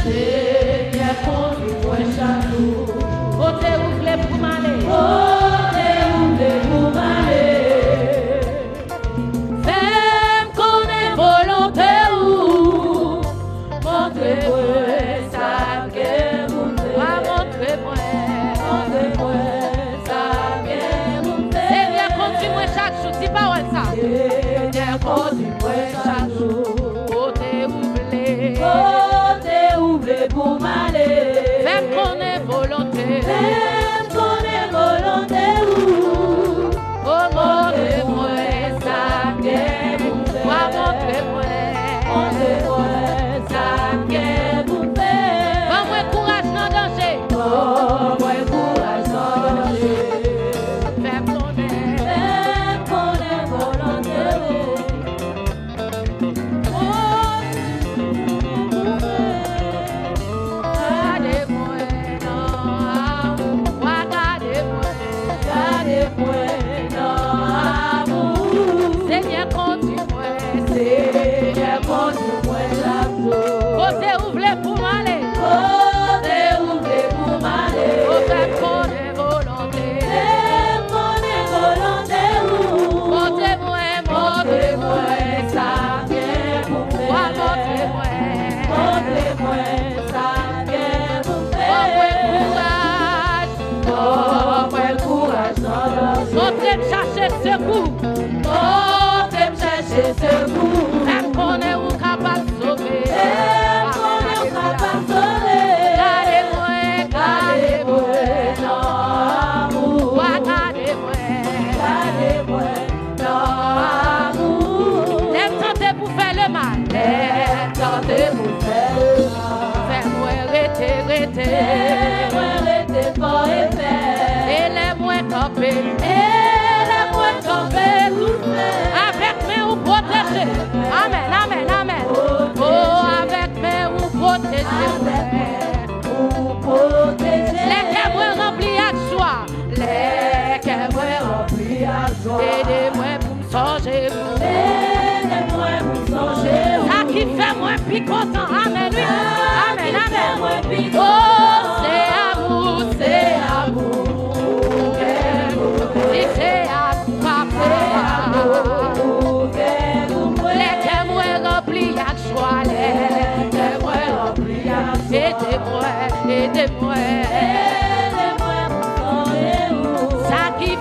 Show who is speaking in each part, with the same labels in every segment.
Speaker 1: Seigneur, conduis-moi chaque jour. Côté ouvre pour m'aller. Côté ouvre pour m'aller. Fais-moi connaître volonté ou montre-moi ça que vous faites. Montre-moi ça que vous faites. Seigneur, conduis-moi chaque jour. Dis parole ça. Seigneur, conduis-moi chaque jour. Côté ouvre pour m'aller. Fais-moi connaître volonté. Fais-moi connaître volonté ou montre-moi ça que vous faites. Montre-moi ça que vous faites. Fais-moi courage dans danger. Fais-moi courage dans danger. Fais-moi connaître volonté. Côté ouvre pour m'aller. Côté ouvre pour m'aller. Côté connaît volonté. Connaît volonté où. Montrez-moi ça que vous faites. Montrez-moi ça que vous faites. Montrez courage. Montrez-moi chercher secours. Montrez-moi chercher secours. Même qu'on est où capable de sauver. Fais-moi arrêter pour et faire. Et laisse-moi camper. Avec mes ou protéger. Amen. Oh, avec mes ou protéger. Les cœurs remplis à joie. Les cœurs remplis à joie. Aidez-moi pour me songer. Ça qui fait moi plus content. Amen. Oh, c'est amour. C'est amour, papa. Les cœurs remplis à joie. Les cœurs remplis à joie. Aidez-moi. Ça qui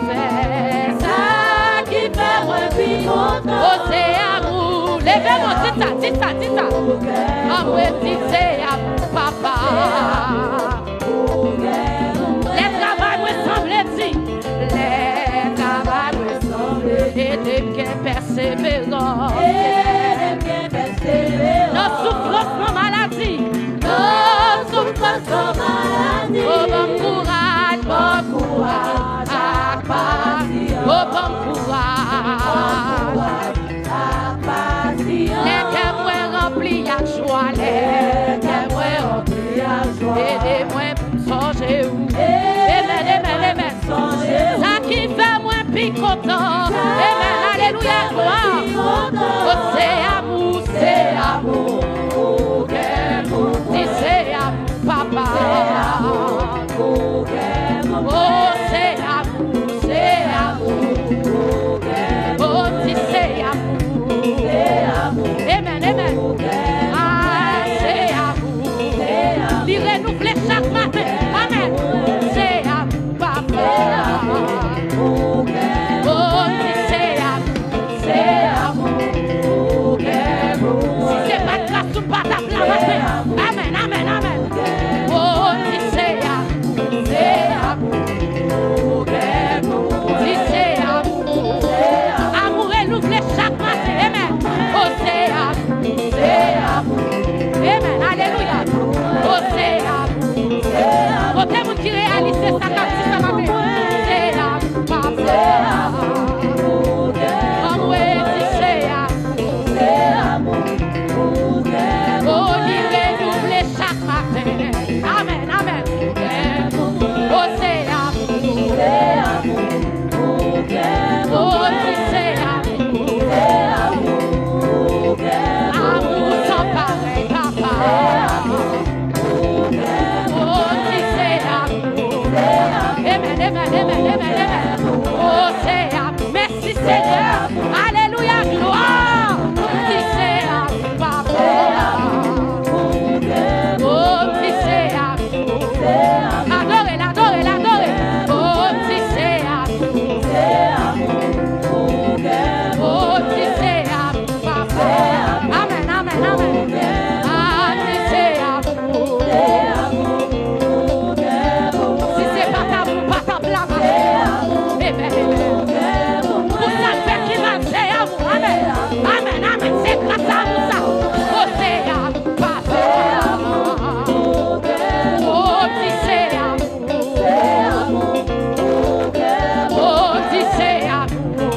Speaker 1: fait moi plus content. Oh, c'est amour. Levez-moi, dis ça. Oh, oui, c'est amour, papa. Les travail me semble dire. Aidez bien persévérant. Nos souffrances, nos maladies. Oh, bon courage. Oh, bon courage. Les cœurs remplis à joie. Les cœurs remplis à joie. Aidez-moi pour songer où. Amen. Ça qui fait moi plus content. Amen. Alléluia. Oh, c'est amour. C'est amour, papa. Oh, c'est amour. Oh, c'est amour. Amen. Ah, c'est amour. Il renouvelle chaque matin. Amen. C'est amour, papa. Oh, c'est amour. Si c'est pas de grâce ou pas d'acclamation. Amen. Oh, c'est amour. Amour renouvelé chaque matin. Amen. Oh, c'est amour. Amen. Alléluia. Oh, c'est amour. Oh, t'es vous qui réalisez ça comme si ça m'a fait. C'est amour, papa. Oh, oui, c'est amour. Oh, il renouvelé chaque matin. Amen. Oh, c'est amour. Oh, c'est amour. Amour sans pareil, papa. Seigneur. Alléluia, gloire. Si c'est à vous, papa. Oh, si c'est à vous. Adorez, l'adorez, l'adorez. Oh, si c'est à vous. Oh, si c'est à vous, papa. Amen, amen, amen. Ah, si c'est à vous. Si c'est pas ta vous, pas ta blâme. Amen, amen. Pour ça, fait qui va, c'est à vous. Amen, amen, amen. C'est grâce à vous, ça. Oh, c'est à vous, papa. Oh, si c'est à vous. Oh, si c'est à vous.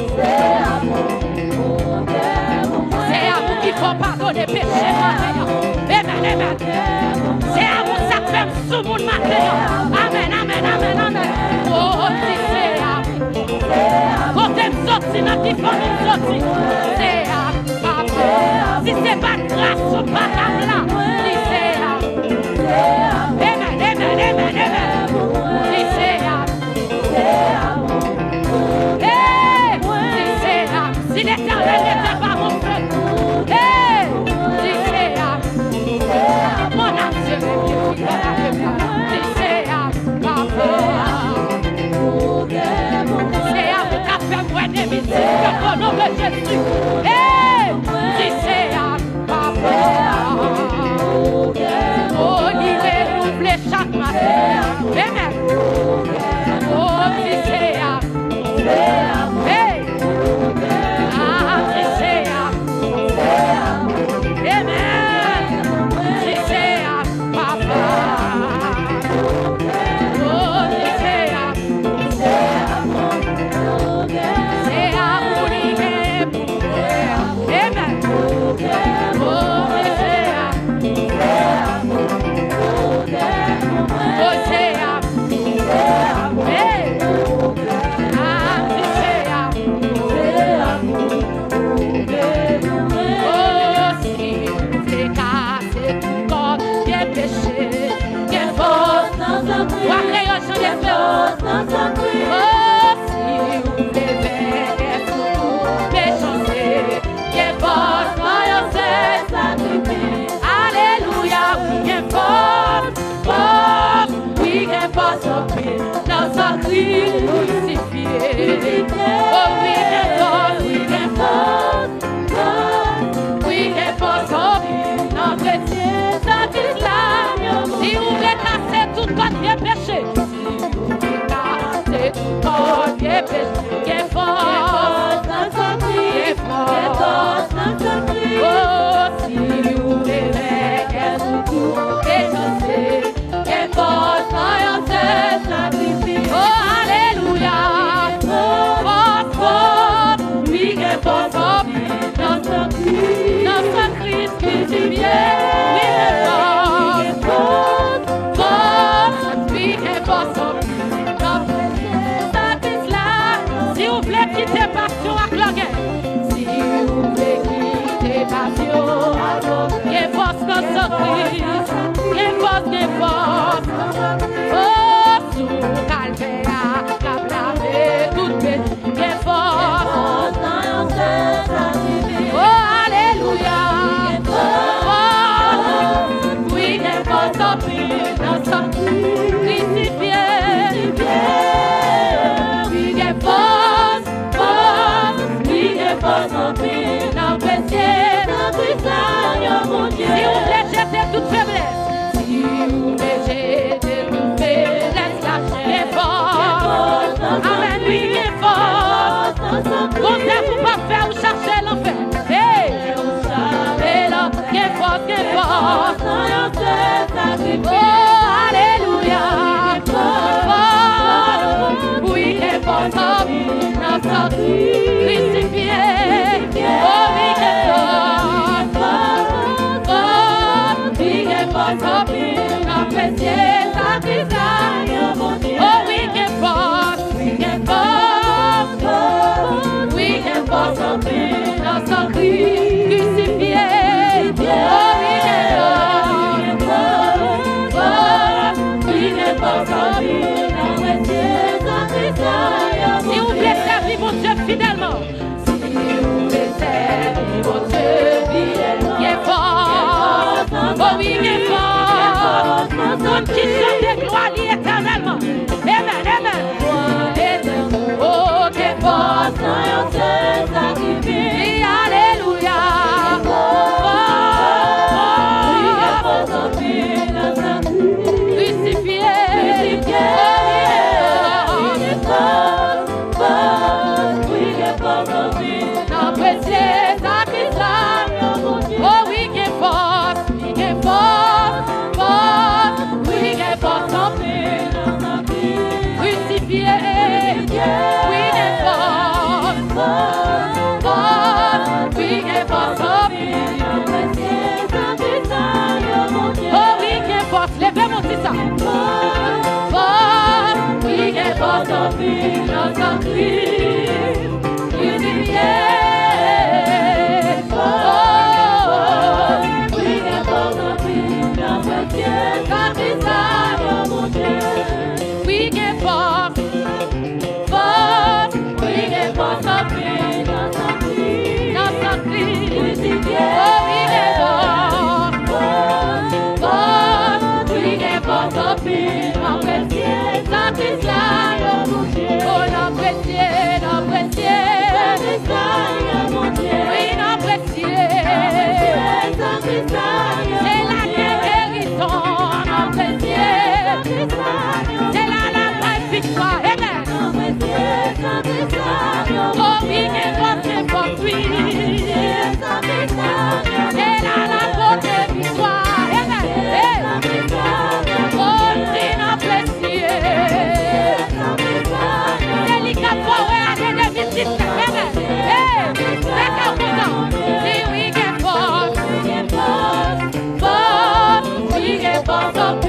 Speaker 1: C'est à vous qu'il faut pardonner péché matin. Amen, amen. C'est à vous ça fait sous mon matin. Amen, amen, amen, amen. Oh, si c'est à vous. Quand t'aimes sortir, dans qui faut nous sortir. C'est à vous, papa. Si c'est pas grâce ou pas ta là. Si c'est à vous. Amen, amen, amen, amen. Si c'est à vous. Hey, si c'est à vous. Si l'éternel n'était pas mon frère. Hey, si c'est à vous. Mon âme se réveille. Si c'est à vous, papa. C'est à vous qu'a fait moi des misères au nom de Jésus. Hey, si c'est à vous, papa. Oh, libérez-nous chaque matin. Amen. Oh, si c'est à vous. Hey, ah, si c'est à vous. Amen. Si c'est à vous, papa. Oh, si c'est à vous. C'est à vous, libérez pour Amen. Oh, si c'est à vous. Oh, c'est à vous. Hey. Ah, si c'est à vous. Oh, si vous voulez casser tout corps, qui est péché, qui est force, ou à création des fleurs. Oh, si vous voulez faire tout méchancer, qui est force, voyance, sacrifice. Alléluia, oui, qui est force, force, oui, qui est force, dans sa Christ crucifié. Oh, oui, qui est force, oui, qui est force, oui, qui est force, dans chrétien, ça Christ là. Si vous voulez casser tout corps qui est péché, si vous voulez casser tout corps qui est péché, qui est force, dans sa Christ, qui est force, dans sa Christ. Oh, si vous voulez faire tout déchancer, qui est force, voyance, sacrifice. Oh, alléluia. Force, force, oui, qui est force, dans sa Christ crucifié. Oui, qui est force, force, oui, qui est force, dans sa Christ là. Si vous voulez quitter passion à Cloguet, si vous voulez quitter passion, qui est force dans sa Christ, qui est force, qui est force. Oh, sous Calvaire, cap lavé, toute bête, qui est force. Oh, alléluia. Force, oui, qui est force, dans sa crucifié. Oui, qui est force, force, oui, qui est force, dans péché, dans Christ, mon Dieu. Si vous voulez jeter toute faiblesse, si vous voulez jeter toute faiblesse, lâchez force. Amen, lui qui est force. Vous ne pouvez pas faire ou chercher l'enfer. Hey, vous savez là, qui est force, qui est force. Oh, alléluia. Force, oui, qui est force, dans sa crucifié. Oh, oui, qui est force. Force, oui, qui est force, dans péché, sacrifice. Oh, oui, qui est force, oui, qui est force. Oui, qui est force, dans sa crucifié. Oh, oui, qui est force. Oui, qui est force, dans péché, sacrifice. Si vous voulez servir mon Dieu fidèlement, Oh oui, il est fort. Monde qui chante gloire éternellement. Amen, amen. Oh, il est fort. Et alléluia. Crucifié. Oh oui, il est fort. Il est fort. Oui, il est fort. Crucifié. Oui, il est fort. Oui, il est fort. Oh oui, il est fort. Levez-moi aussi ça. Oui, il est fort. We get fought, we get fought up in us, oh, we get fought, we get fought up in our oh, l'apprécier, oui, l'apprécier, c'est la guérison, l'apprécier. C'est la vraie victoire, amen. Oh oui, c'est votre oui. C'est la vraie victoire, amen. Oh, c'est l'apprécier. C'est les capots et les visites, amen. C'est comme ça. C'est oui, c'est fort. Oui, c'est fort.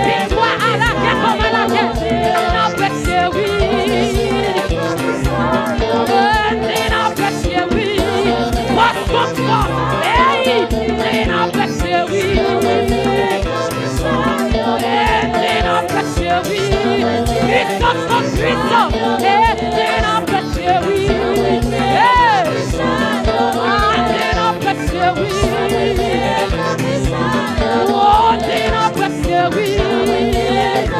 Speaker 1: Victoire à la guerre comme à la guerre. son puissant. Et c'est notre précieux, oui. C'est notre précieux, oui. Oh, c'est notre précieux, oui. C'est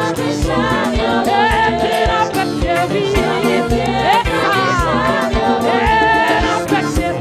Speaker 1: notre précieux,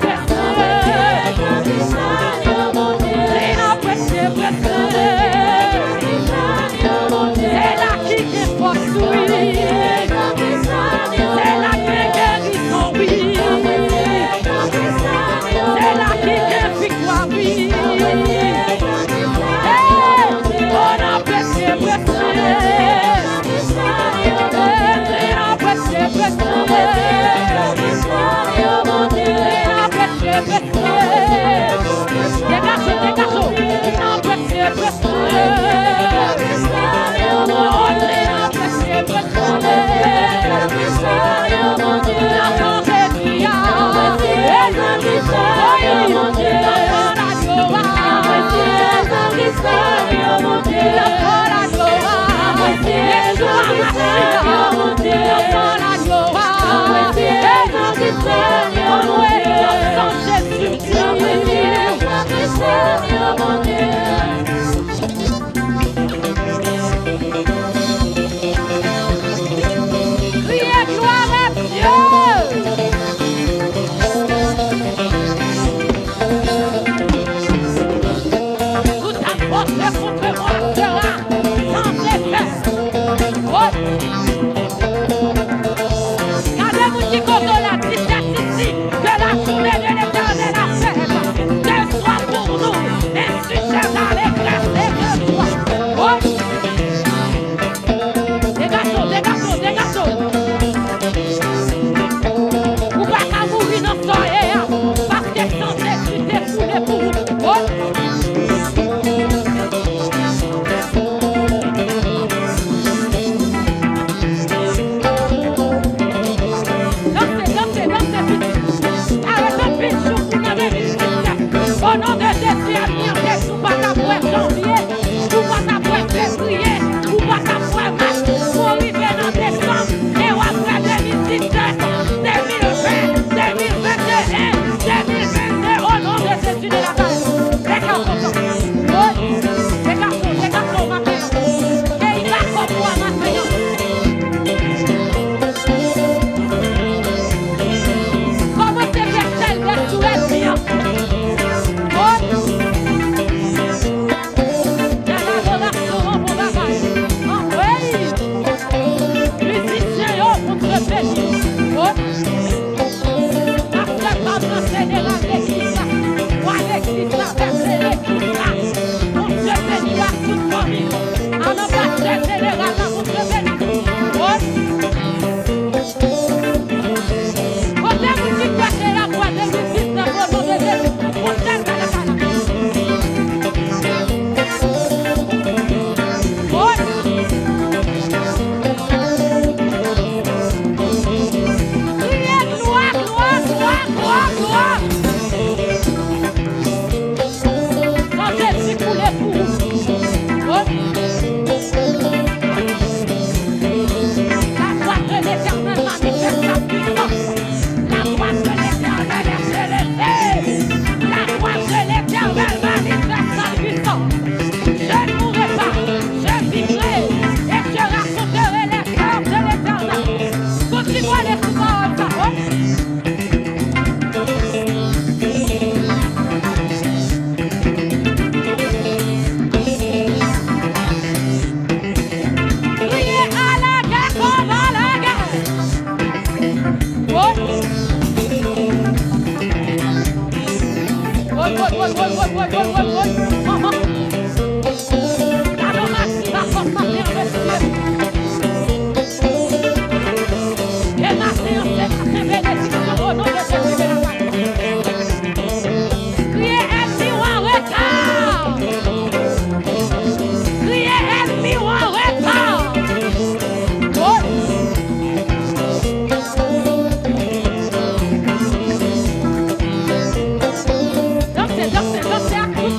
Speaker 1: oui.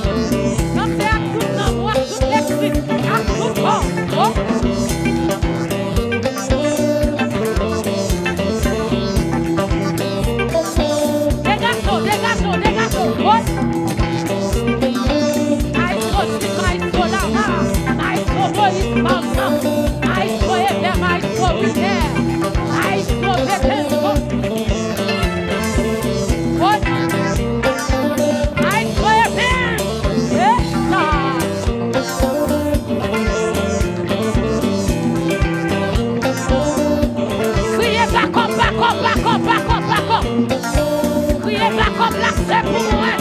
Speaker 1: Criez pas comme là, c'est pour moi.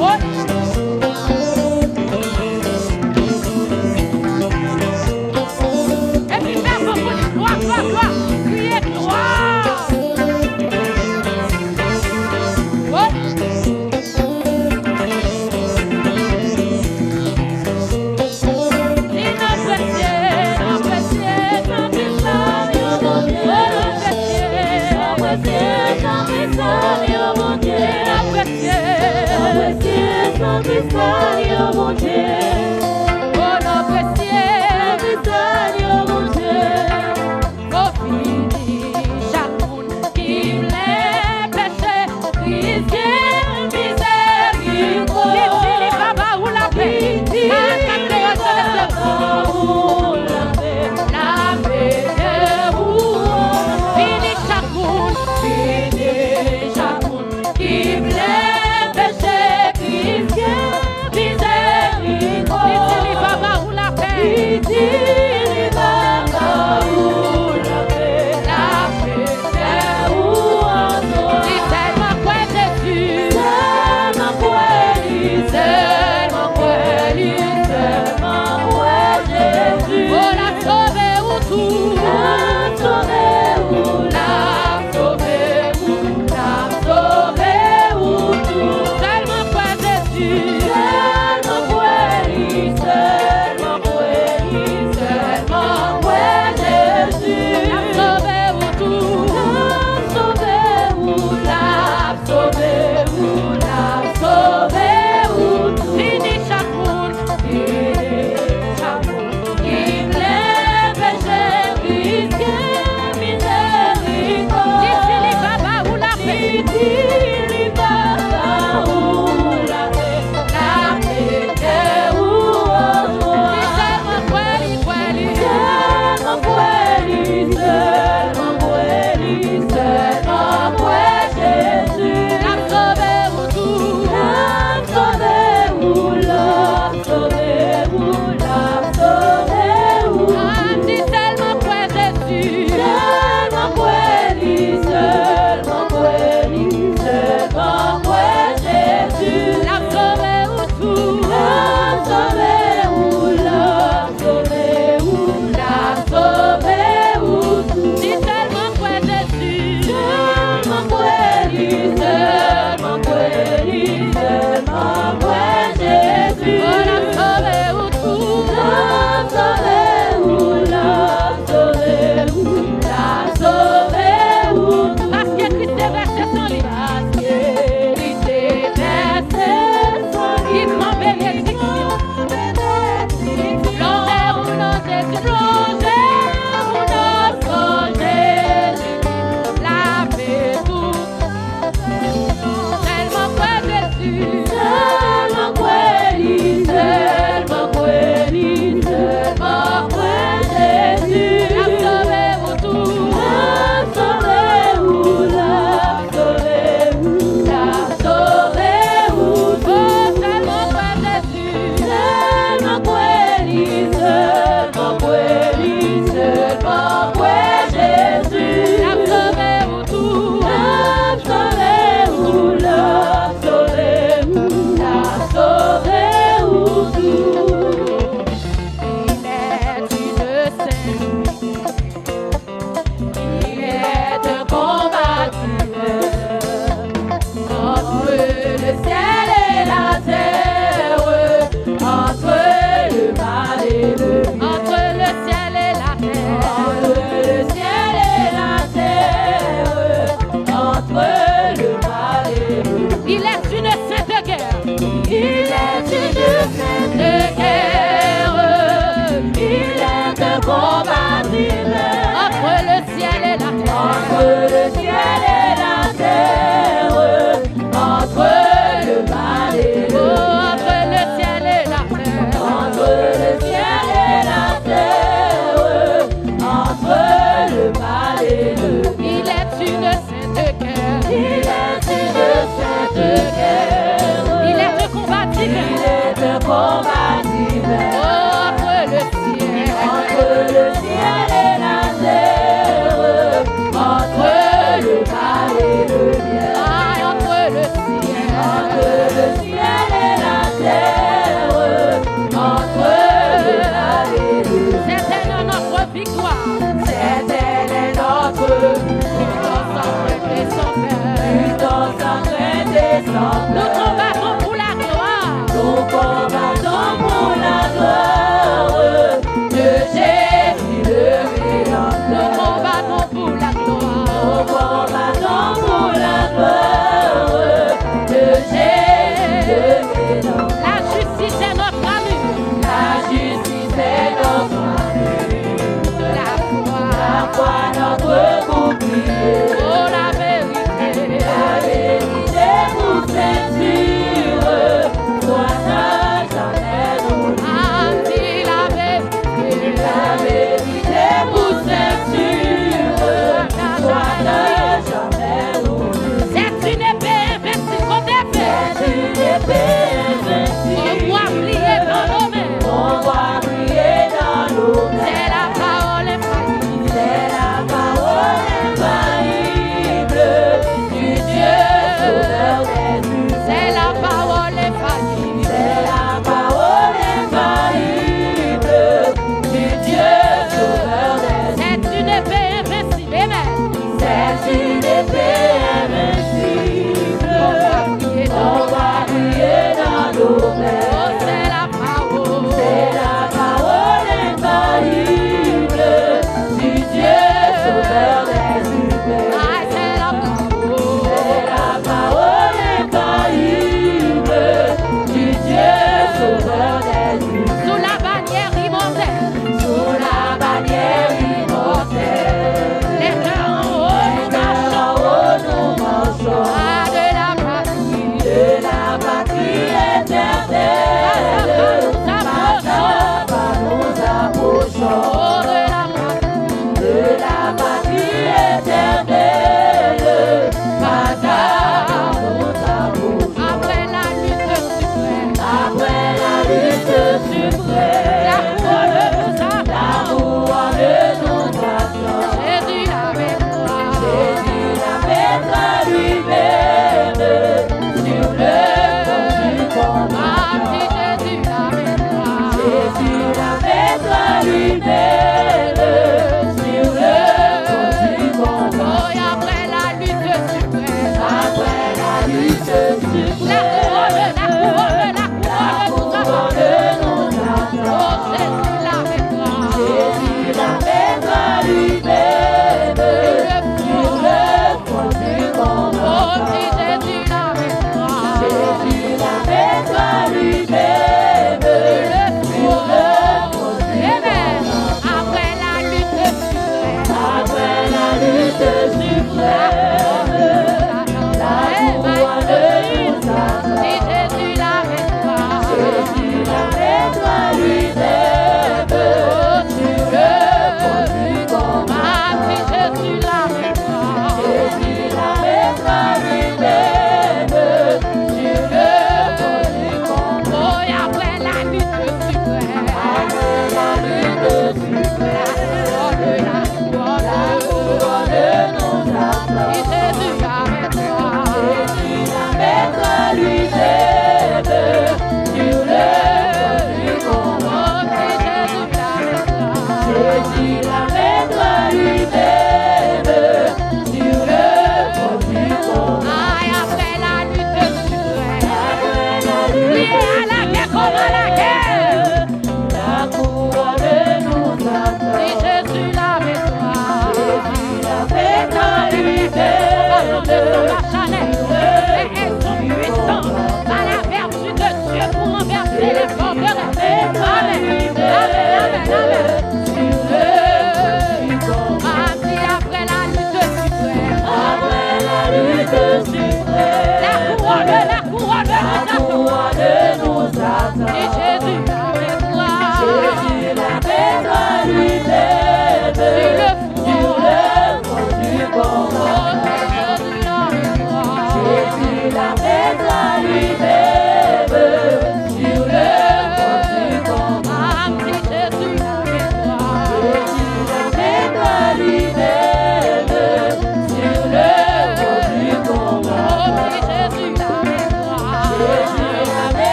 Speaker 1: Ouais. Et puis faire beaucoup de gloire, gloire, gloire. Criez gloire. Ouais. Mon Dieu, oh mon Dieu, oh fini chaque monde qui me péché, miséricorde, les baba ou la paix, la paix fini chaque monde qui me péché,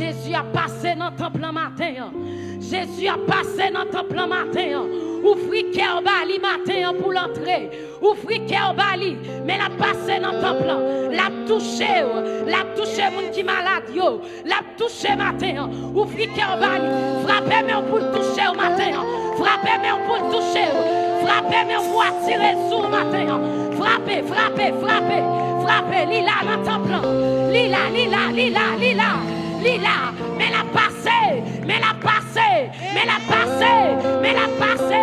Speaker 1: Jésus a passé dans le temple en matin. Jésus a passé dans le temple en matin. Ou Ouvrir cœur bali matin pour l'entrée. Ouvrir cœur bali. Mais la passer dans le temple. La toucher. La toucher moun qui malade yo. La toucher matin. Ouvrir cœur bali. Frappez mais pour le toucher au matin. Frappez mais pour le toucher. Frappez mais pour attirer sous le matin. Frappez, frappez, frappez. Frappez lila dans le temple. Lila, lila, lila, lila. Lila, mais la passé, mais la passé, mais la passé, mais la passé.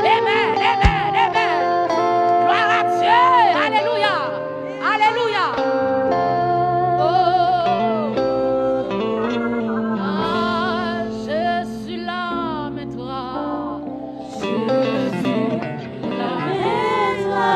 Speaker 1: Amen, amen, amen. Gloire à Dieu. Alléluia. Alléluia. Oh. Ah, je suis là, mais toi. Je suis là, mais toi.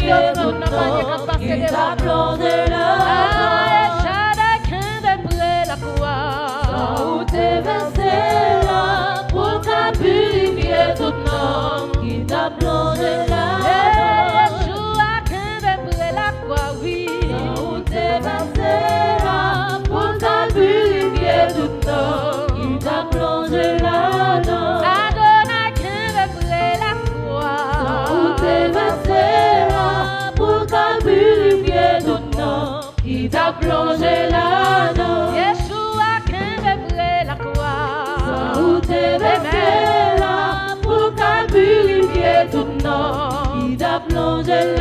Speaker 2: Il t'a plongé là. Où t'es versé là pour t'a purifié tout nom qui t'a plongé là. Où t'es versé là pour t'a purifié tout nom qui t'a plongé là. Où t'es versé là pour t'a purifié tout nom qui t'a plongé là. Où t'es versé là pour t'a purifié tout nom qui t'a plongé là.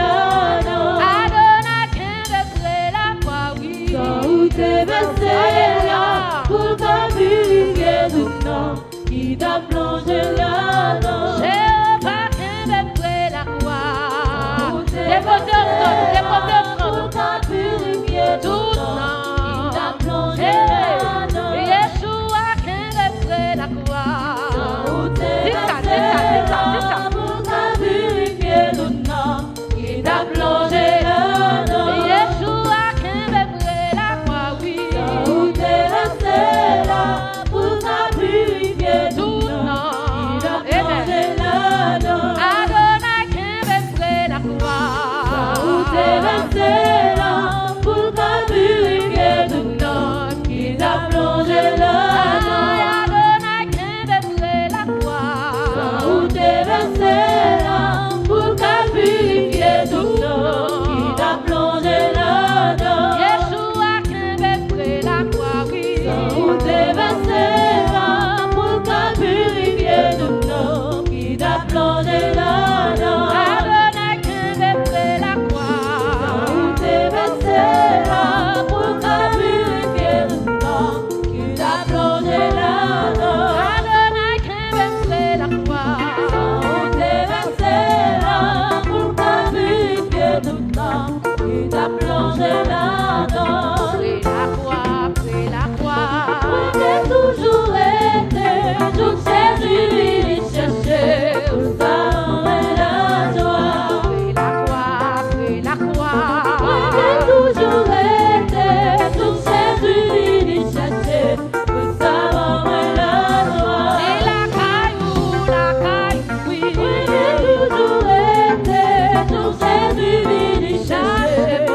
Speaker 2: Où t'es versé là pour t'a purifié tout nom qui t'a plongé là. Pour t'a purifié tout nom qui t'a plongé là. Où t'es versé là pour t'a purifié tout nom qui t'a plongé là. Où t'es versé là pour t'a purifié tout nom qui t'a plongé là. Où t'es versé là pour t'a purifié tout nom qui t'a plongé là. Où t'es versé là pour t'a purifié tout nom qui t'a plongé là. Où t'es versé là pour t'a purifié tout nom qui t'a plongé là. Où t'es versé là pour t'a purifié tout nom qui t'a plongé là. Où t'es versé là pour t'a purifié tout nom qui t'a plongé là. J'ai toujours été, je sais lui chercher où ça est la joie. J'ai toujours été, je sais lui chercher où ça est la joie. J'ai toujours été, je sais lui chercher où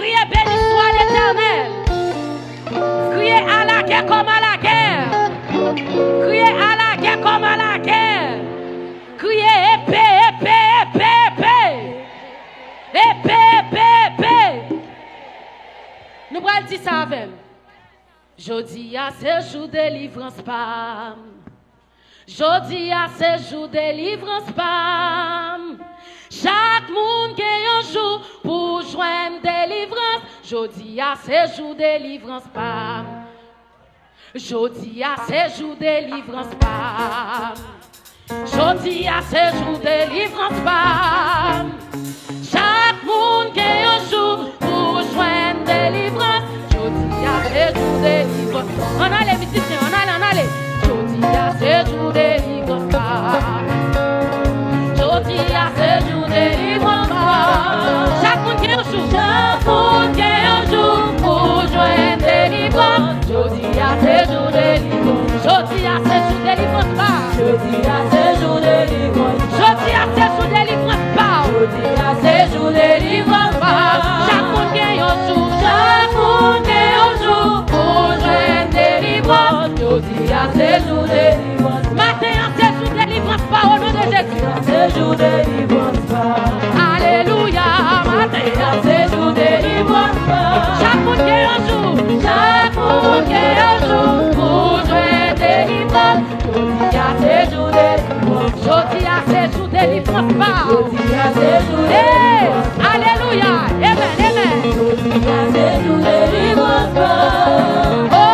Speaker 1: Criez béni soit l'Éternel. Criez à la guerre comme à la guerre. Criez à la guerre comme à la guerre. Criez épée, épée, épée, épée. Épée, épée, épée. Nous allons dire ça avec. Jodi a ce jour délivrance pas. Jodi a ce jour délivrance pas. Chaque monde qui a un jour pour joindre délivrance. Jodi a ce jour délivrance pas. Jodi a ce jour délivrance pas. Jodi a ce jour délivrance pas. Chaque monde qui a un jour pour joindre délivrance. Jodi a ce jour délivrance. On a les musiciens, on a les. Jodi a ce jour délivrance pas. Jodi a ce jour délivrance pas. Chaque monde qui a un jour. Chaque monde qui a un jour pour joindre délivrance. Jodi a ce jour délivrance. Jodi a ce jour délivrance pas. Jodi a ce jour délivrance. Jodi a ce jour délivrance pas. Jodi a ce jour délivrance pas. Chaque monde qui a un jour. Chaque monde qui a un jour pour joindre délivrance. Jodi a ce jour délivrance. Matin a ce jour délivrance pas au nom de Jésus. Ce jour délivrance pas. Alléluia. Matin a ce jour délivrance pas. Chaque monde qui a un jour. Chaque monde qui a un jour pour joindre délivrance. Jodi a ce jour délivrance. Jodi a ce jour délivrance pas. Jodi a ce jour délivrance. Alléluia. Amen, amen. Jodi a ce jour délivrance pas. Oh,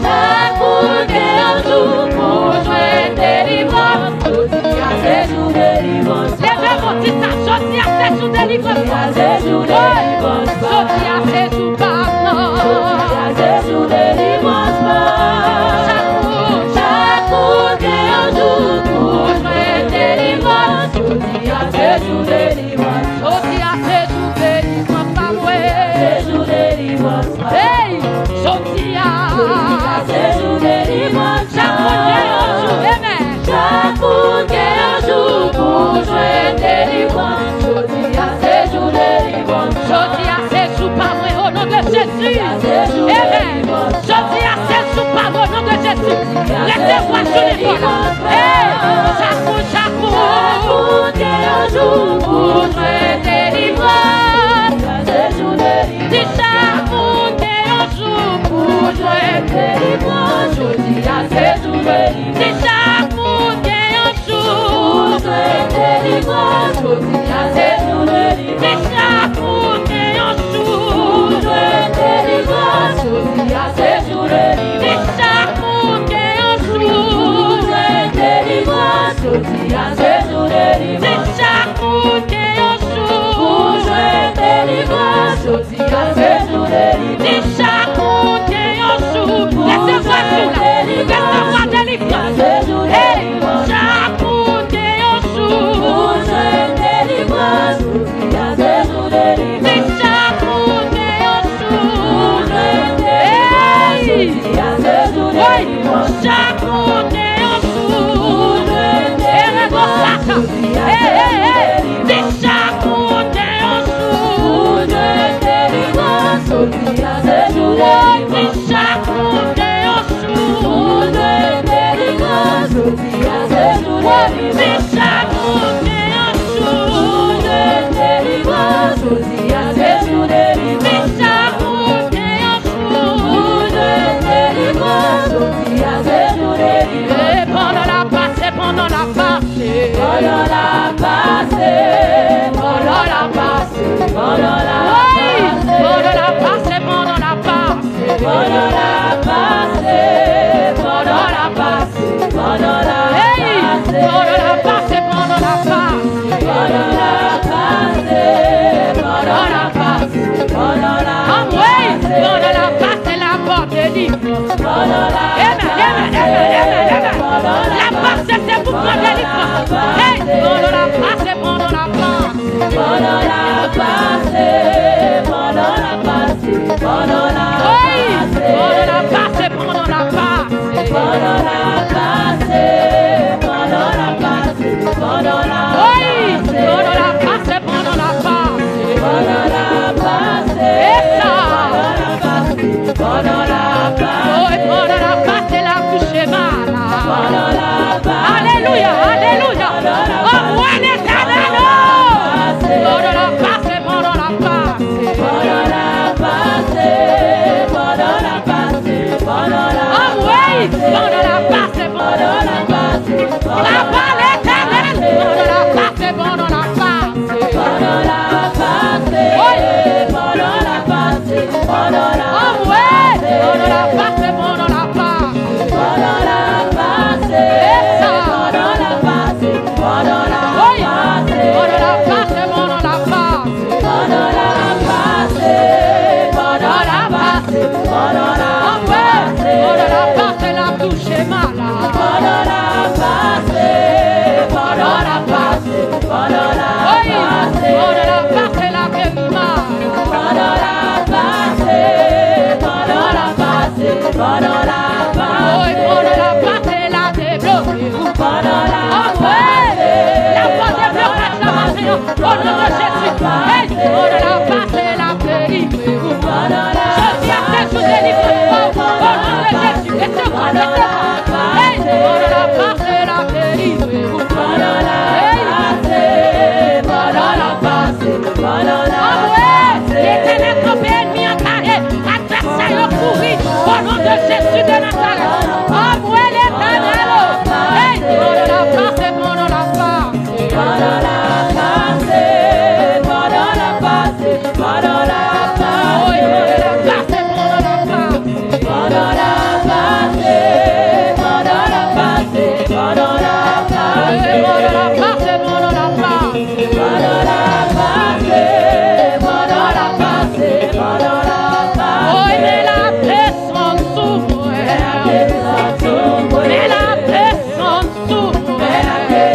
Speaker 1: chaque monde qui a un jour pour joindre délivrance. Jodi a ce jour délivrance. Lèvez vos petits sacs. Jodi a ce jour délivrance. Jodi a ce jour délivrance. Jodi a ce jour pardon. Jodi a ce jour délivrance pas. Chaque monde qui a un jour pour joindre délivrance. Jodi a ce jour délivrance. Jodi a ce jour délivrance pas ouais. Ce jour délivrance pas. Hey, jodi a ce jour délivrance. Chaque monde qui a un jour, amen. Chaque monde qui a un jour pour joindre délivrance. Jodi a ce jour délivrance. Jodi a ce jour pas ouais au nom de Jésus. Amen. Jodi a ce jour pas au nom de Jésus. Laissez-moi jouer les voix. Hey, chaque monde qui a un jour pour joindre délivrance. Dis chaque monde qui a un jour pour joindre délivrance. Jodi a ce jour délivrance. Dis chaque monde qui a un jour pour joindre délivrance. Jodi a ce jour délivrance. Dis chaque monde qui a un jour pour joindre délivrance. Jodi a ce jour délivrance. Dis chaque monde qui a un jour pour joindre délivrance. Jodi a ce jour délivrance. Dis chaque monde qui a un jour pour joindre délivrance. Jodi a ce jour délivrance. Dis chaque monde qui a un jour pour laissez-moi délivrance. Hey, chaque monde qui a un jour pour joindre délivrance. Jodi a ce jour délivrance. Dis chaque monde qui a un jour pour joindre délivrance. Jodi a ce jour délivrance. Chaque monde qui a un jour pour joindre délivrance. Dis chaque monde qui a un jour pour joindre délivrance. Jodi a ce jour délivrance. Dis chaque monde qui a un jour pour joindre délivrance. Jodi a ce jour délivrance. Dis chaque monde qui a un jour pour joindre délivrance. Jodi a ce jour délivrance. Dis chaque monde qui a un jour pour joindre délivrance. Jodi a ce jour délivrance. Et pendant la passée, pendant la passée, pendant la passée, pendant la passée, pendant la passée, pendant la passée, pendant la passée, pendant la passée, pendant la passée, pendant la passée, pendant la passée, pendant la passée, pendant la passée, pendant la passée, pendant la passée, la porte est libre. Pendant la passée, c'est pour prendre la délivrance. Hey, pendant la passée, pendant la passée, pendant la passée, pendant la passée, pendant la passée, pendant la passée, pendant la passée, pendant la passée, pendant la passée, pendant la passée, pendant la passée, pendant la passée, pendant la passée.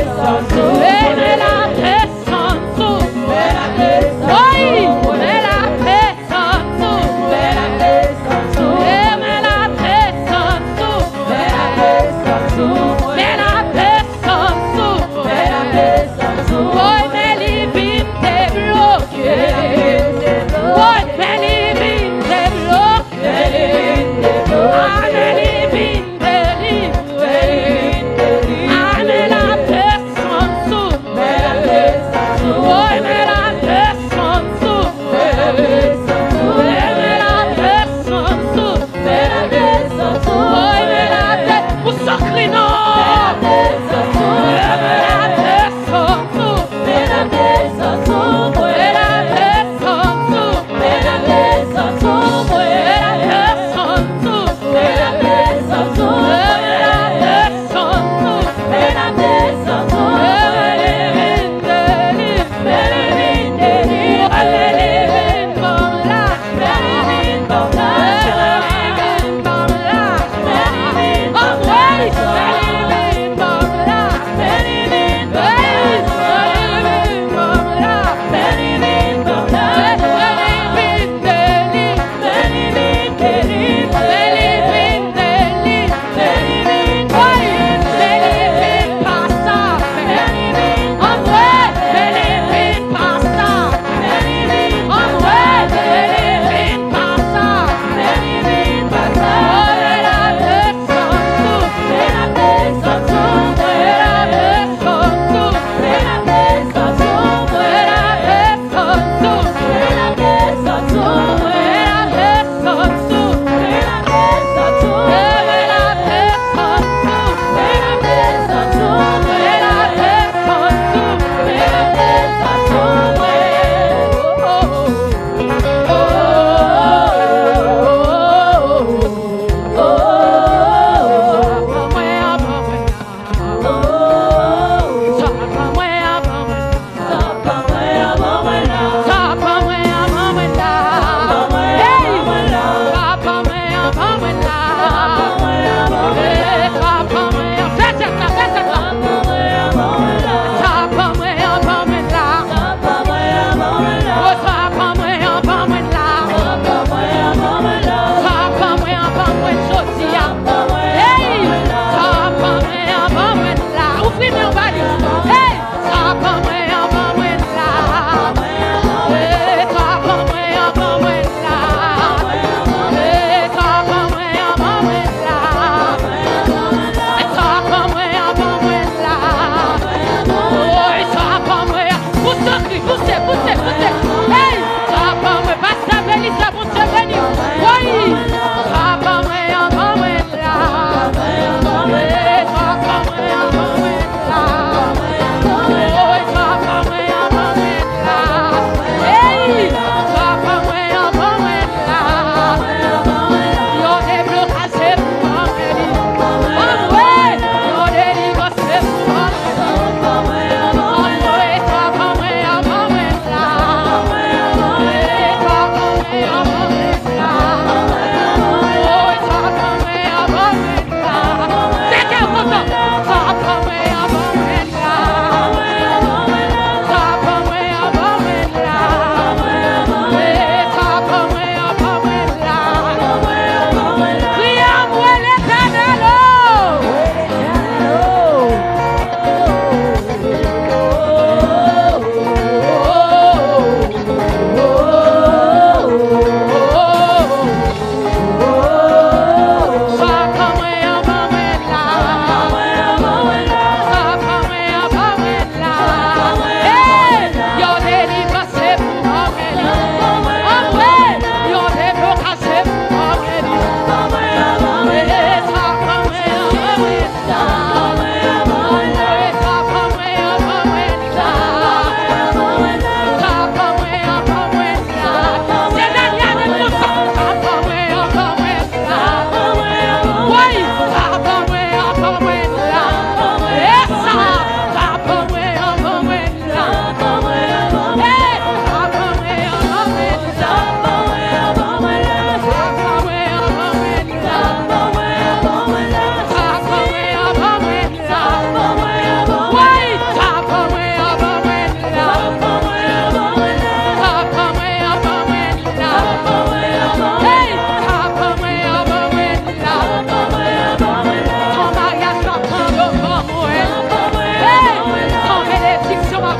Speaker 1: Hey!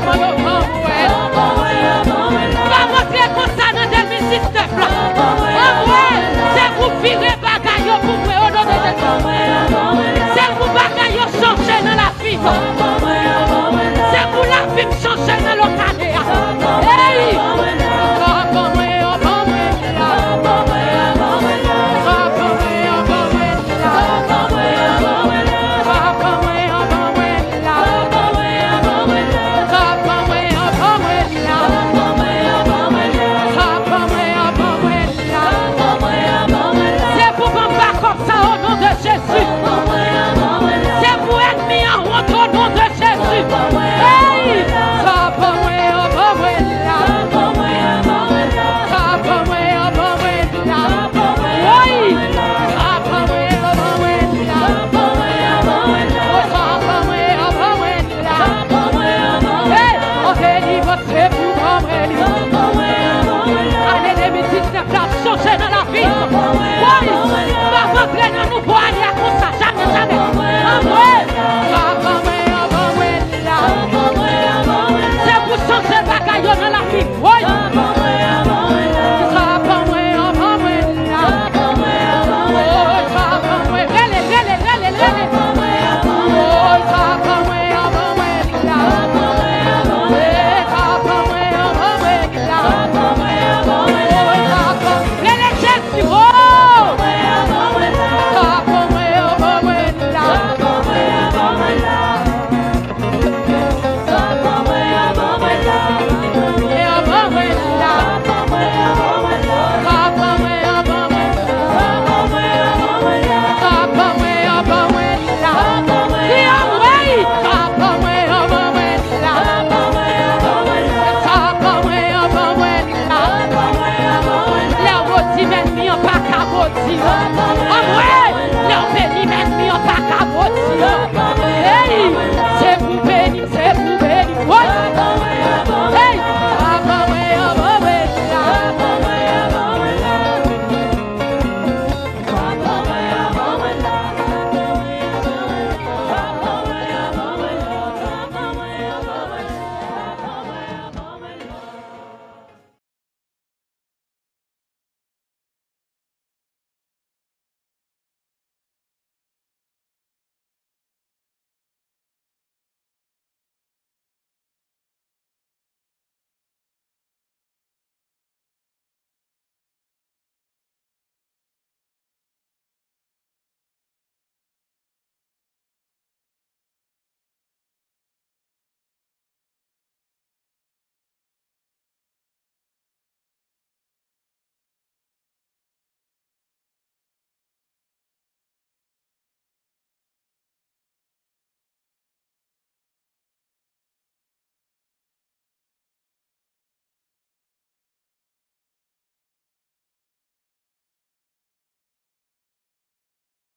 Speaker 1: come,